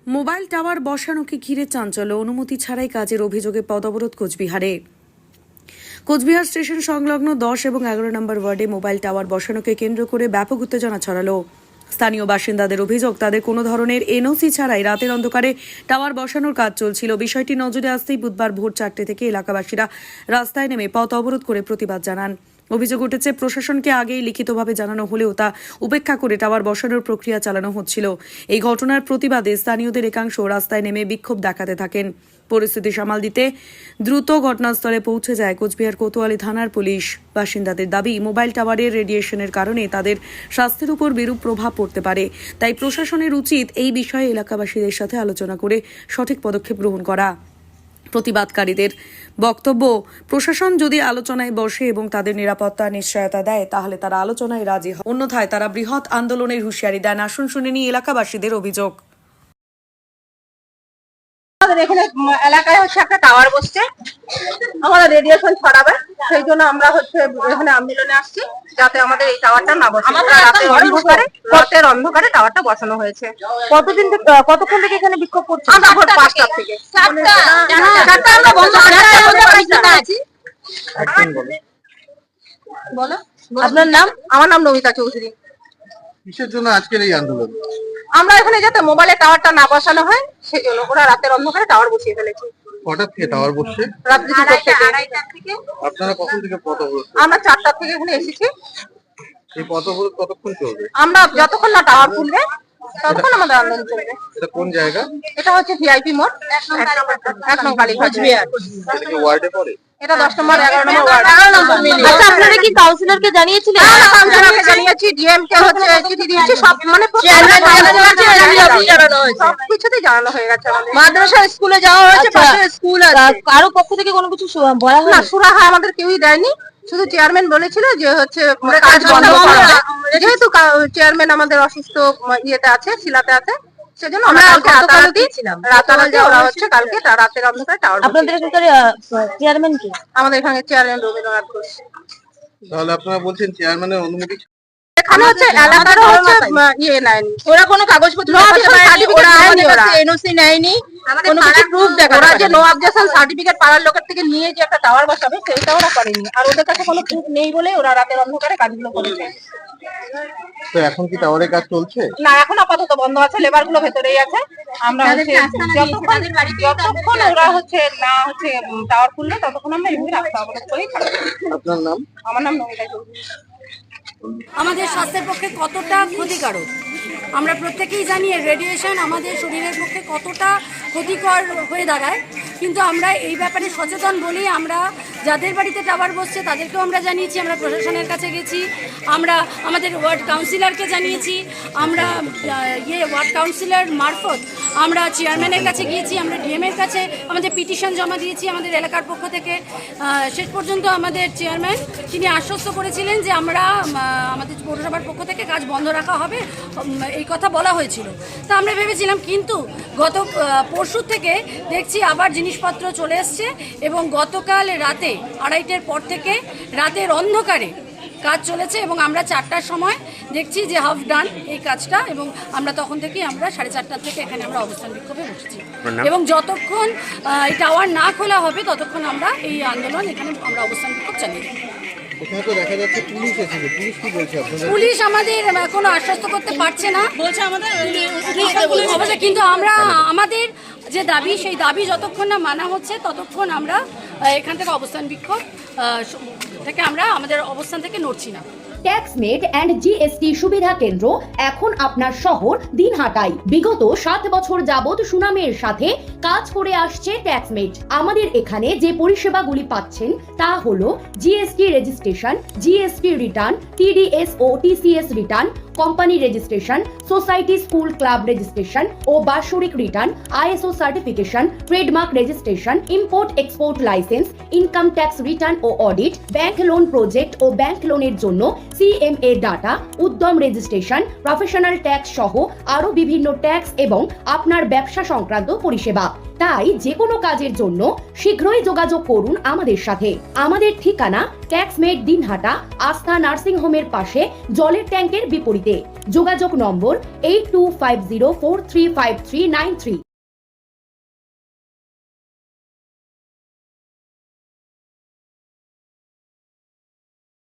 Mobile tower বসানোকে ঘিরে চাঞ্চল্য, অনুমতি ছাড়াই কাজের অভিযোগে পথ অবরোধ কোচবিহারে। কোচবিহার স্টেশন সংলগ্ন 10 এবং 11 নম্বর ওয়ার্ডে মোবাইল টাওয়ার বসানোকে কেন্দ্র করে ব্যাপক উত্তেজনা ছড়ালো। স্থানীয় বাসিন্দাদের অভিযোগ, তাদের কোনো ধরনের এনওসি ছাড়াই রাতের অন্ধকারে টাওয়ার বসানোর কাজ চলছিল। বিষয়টি নজরে আসতেই বুধবার ভোর 4টে থেকে এলাকাবাসীরা রাস্তায় নেমে পথ অবরোধ করে প্রতিবাদ জানান। অভিযোগ উঠেছে, প্রশাসনকে আগেই লিখিতভাবে জানানো হলেও তা উপেক্ষা করে টাওয়ার বসানোর প্রক্রিয়া চালানো হচ্ছিল। এই ঘটনার প্রতিবাদে স্থানীয়দের একাংশ রাস্তায় নেমে বিক্ষোভ দেখাতে থাকেন। পরিস্থিতি সামাল দিতে দ্রুত ঘটনাস্থলে পৌঁছে যায় কোচবিহার কোতোয়ালি থানার পুলিশ। বাসিন্দাদের দাবি, মোবাইল টাওয়ারের রেডিয়েশনের কারণে তাদের স্বাস্থ্যের উপর বিরূপ প্রভাব পড়তে পারে। তাই প্রশাসনের উচিত এই বিষয়ে এলাকাবাসীদের সাথে আলোচনা করে সঠিক পদক্ষেপ গ্রহণ করা। প্রতিবাদকারীদের বক্তব্য, প্রশাসন যদি আলোচনায় বসে এবং তাদের নিরাপত্তা নিশ্চয়তা দেয় তাহলে তারা আলোচনায় রাজি হয়, অন্যথায় তারা বৃহৎ আন্দোলনের হুঁশিয়ারি দেন। আসুন শুনে নিই এলাকাবাসীদের অভিযোগ। আমাদের এখানে এলাকায় হচ্ছে একটা টাওয়ার বসছে, আমাদের রেডিয়েশন ছড়াবে, সেই জন্য আমরা হচ্ছে এখানে আন্দোলনে আসছি যাতে আমাদের এই টাওয়ারটা না বসে। রাতের অন্ধকারে টাওয়ারটা বসানো হয়েছে। কতক্ষণ থেকে এখানে বিক্ষোভ করছি? আমরা ভোর 5টা থেকে। বলো, আপনার নাম? আমার নাম নমিতা চৌধুরী। কিসের জন্য আজকের এই আন্দোলন? আমরা এখানে যাতে মোবাইলে টাওয়ারটা না বসানো হয় সেই জন্য ওরা রাতের অন্ধকারে টাওয়ার বসিয়ে ফেলেছে। কটা থেকে টাওয়ার বসছে? রাত্রি 2টা থেকে। আপনারা কখন থেকে পথ অবরোধ? আমরা 4টা থেকে এখানে এসেছি। এই পথ অবরোধ কতক্ষণ চলবে? আমরা যতক্ষণ না টাওয়ার খুলবে ততক্ষণ আমাদের আন্দোলন চলবে। এটা কোন জায়গা? এটা হচ্ছে ভিআইপি মোড়, 1 নং কালীঘাট বিহার। এটা কি ওয়ার্ডে পড়ে? এটা 10 নম্বর 11 নম্বর ওয়ার্ড। আচ্ছা, আপনারা কি কাউন্সিলরকে জানিয়েছিলেন? আমরা কাউন্সিলরকে জানিয়েছি, ডিএম কে হচ্ছে চিঠি দিয়েছি, সব মানে সবকিছুতেই জানানো হয়ে গেছে। আমাদের মাদ্রাসা স্কুলে যাওয়া হয়েছে, পাশে স্কুল আছে, কারো পক্ষ থেকে কোনো কিছু বলা হয় না? সুরাহা আমাদের কেউই দেয়নি, শুধু চেয়ারম্যান বলেছিল যে হচ্ছে কাজ বন্ধ করা হবে। যেহেতু চেয়ারম্যান আমাদের অসুস্থ ইয়েতে আছে, শিলাতে আছে, সেজন্য আমরা রাতারাতি ওরা হচ্ছে কালকে রাতের অন্ধকারে টাওয়ার। আপনাদের এখানকার চেয়ারম্যান কি? আমাদের এখানে চেয়ারম্যান রবীন্দ্রনাথ ঘোষ। তাহলে আপনারা বলছেন চেয়ারম্যানের অনুমতি? এখানে হচ্ছে এলাকারও হচ্ছে ইয়ে নেয়নি, ওরা কোনো কাগজপত্র এনওসি নেয়নি, কোনো কিছু প্রুফ দেখাতে ওরা যে নো অবজেকশন সার্টিফিকেট পাড়ার লোকের থেকে নিয়ে যে একটা টাওয়ার বসাবে সেটা ওরা করেনি। আর ওদের কাছে কোনো প্রুফ নেই বলে ওরা রাতের অন্ধকারে কাজগুলো করেছে। তো এখন কি টাওয়ারের কাজ চলছে? না, এখন আপাতত বন্ধ আছে, লেবার গুলো ভেতরেই আছে। আমরা যতক্ষণ ওরা হচ্ছে না হচ্ছে টাওয়ার খুললে ততক্ষণ আমরা এমনি রাস্তা অবরোধ করেই থাকবো। আপনার নাম? আমার নাম নমিতা চৌধুরী। আমাদের স্বাস্থ্যের পক্ষে কতটা ক্ষতিকারক আমরা প্রত্যেকেই জানি। রেডিয়েশন আমাদের শরীরের পক্ষে কতটা ক্ষতিকর হয়ে দাঁড়ায়, কিন্তু আমরা এই ব্যাপারে সচেতন বলেই আমরা যাদের বাড়িতে টাওয়ার বসছে তাদেরকেও আমরা জানিয়েছি, আমরা প্রশাসনের কাছে গেছি, আমরা আমাদের ওয়ার্ড কাউন্সিলরকে জানিয়েছি, আমরা ওয়ার্ড কাউন্সিলর মারফত আমরা চেয়ারম্যানের কাছে গিয়েছি, আমরা ডিএমের কাছে আমাদের পিটিশন জমা দিয়েছি আমাদের এলাকার পক্ষ থেকে। শেষ পর্যন্ত আমাদের চেয়ারম্যান তিনি আশ্বস্ত করেছিলেন যে আমরা আমাদের পৌরসভার পক্ষ থেকে কাজ বন্ধ রাখা হবে, এই কথা বলা হয়েছিল। তা আমরা ভেবেছিলাম, কিন্তু গত পরশু থেকে দেখছি আবার জিনিসপত্র চলে এসছে এবং গতকাল রাতে 2:30টার পর থেকে রাতের অন্ধকারে কাজ চলেছে এবং আমরা 4টার সময় দেখছি যে হাফ ডান এই কাজটা, এবং আমরা তখন থেকেই আমরা 4:30টা থেকে এখানে আমরা অবস্থান বিক্ষোভে বসেছি এবং যতক্ষণ এই টাওয়ার না খোলা হবে ততক্ষণ আমরা এই আন্দোলন এখানে আমরা অবস্থান বিক্ষোভ চালিয়ে যাব। পুলিশ আমাদের কোনো আশ্বস্ত করতে পারছে না, বলছে আমাদের, কিন্তু আমরা আমাদের যে দাবি সেই দাবি যতক্ষণ না মানা হচ্ছে ততক্ষণ আমরা এখান থেকে অবস্থান বিক্ষোভ থেকে আমরা আমাদের অবস্থান থেকে নড়ছি না। ট্যাক্সমেট অ্যান্ড জিএসটি সুবিধা কেন্দ্র এখন আপনার শহর দিনহাটায়। বিগত 7 বছর যাবৎ সুনামের সাথে কাজ করে আসছে ট্যাক্সমেট। আমাদের এখানে যে পরিষেবাগুলি পাচ্ছেন তা হলো GST registration, GST return, TDS ও TCS return, company registration, society school club registration ও বাৎসরিক return, ISO certification, trademark registration, import export licence, income tax return ও অডিট, ব্যাংক লোন প্রজেক্ট ও ব্যাংক লোনের জন্য CMA data, Udyam registration, professional tax সহ আরো বিভিন্ন ট্যাক্স এবং আপনার ব্যবসা সংক্রান্ত পরিষেবা। তাই যে কোনো কাজের জন্য শীঘ্রই যোগাযোগ করুন আমাদের সাথে। আমাদের ঠিকানা ট্যাক্সমেট দিনহাটা, আস্থা নার্সিং হোমের পাশে, জলের ট্যাঙ্কের বিপরীতে। যোগাযোগ নম্বর 8250435393।